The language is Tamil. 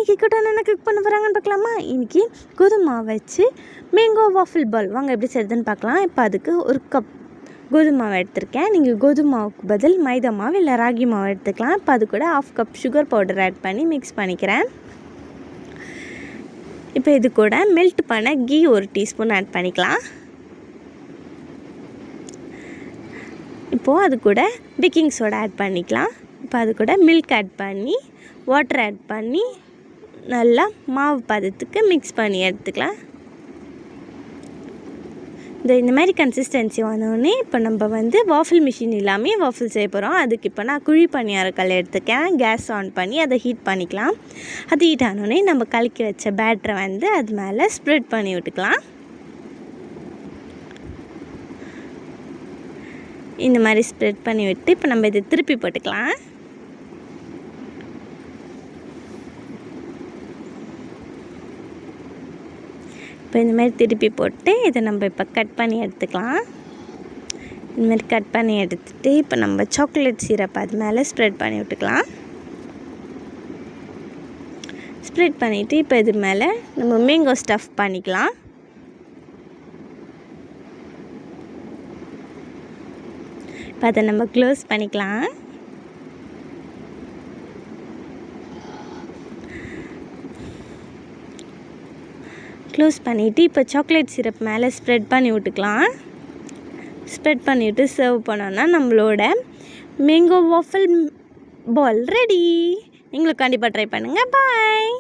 இன்றைக்கி கூட்டம் என்ன குக் பண்ண போகிறாங்கன்னு பார்க்கலாமா. இன்றைக்கி கோதுமை மாவு வச்சு மேங்கோ வாஃபிள் பால் வாங்க எப்படி செய்யுதுன்னு பார்க்கலாம். இப்போ அதுக்கு ஒரு கப் கோதுமை மாவு எடுத்திருக்கேன். நீங்கள் கோதுமை மாவுக்கு பதில் மைதா மாவு இல்லை ராகி மாவு எடுத்துக்கலாம். இப்போ அது கூட 1/2 கப் சுகர் பவுடர் ஆட் பண்ணி மிக்ஸ் பண்ணிக்கிறேன். இப்போ இது கூட மெல்ட் பண்ண கீ 1 டீஸ்பூன் ஆட் பண்ணிக்கலாம். இப்போது அது கூட பேக்கிங் சோடா ஆட் பண்ணிக்கலாம். இப்போ அது கூட மில்க் ஆட் பண்ணி வாட்டர் ஆட் பண்ணி நல்லா மாவு பதத்துக்கு மிக்ஸ் பண்ணி எடுத்துக்கலாம். இந்த மாதிரி கன்சிஸ்டன்சி வந்தோடனே இப்போ நம்ம வாஃபிள் மிஷின் இல்லாமல் வாஃபிள் செய்ய போகிறோம். அதுக்கு இப்போ நான் குழி பணியாரக்கல் எடுத்துக்கேன். கேஸ் ஆன் பண்ணி அதை ஹீட் பண்ணிக்கலாம். அது ஹீட் ஆனோடனே நம்ம கலக்கி வச்ச பேட்டரை அது மேலே ஸ்ப்ரெட் பண்ணி விட்டுக்கலாம். இந்த மாதிரி ஸ்ப்ரெட் பண்ணி விட்டு இப்போ நம்ம இதை திருப்பி போட்டுக்கலாம். இப்போ இந்த மாதிரி திருப்பி போட்டு இதை நம்ம இப்போ கட் பண்ணி எடுத்துக்கலாம். இந்த மாதிரி கட் பண்ணி எடுத்துகிட்டு இப்போ நம்ம சாக்லேட் சிரப் அது மேலே ஸ்ப்ரெட் பண்ணி விட்டுக்கலாம். ஸ்ப்ரெட் பண்ணிவிட்டு இப்போ இது மேலே நம்ம மேங்கோ ஸ்டஃப் பண்ணிக்கலாம். இப்போ அதை நம்ம க்ளோஸ் பண்ணிக்கலாம். க்ளோஸ் பண்ணிவிட்டு இப்போ சாக்லேட் சிரப் மேலே ஸ்ப்ரெட் பண்ணி விட்டுக்கலாம். ஸ்ப்ரெட் பண்ணிவிட்டு சர்வ் பண்ணோன்னா நம்மளோட மேங்கோ வாஃபிள் பால் ரெடி. நீங்களும் கண்டிப்பாக ட்ரை பண்ணுங்கள். பாய்.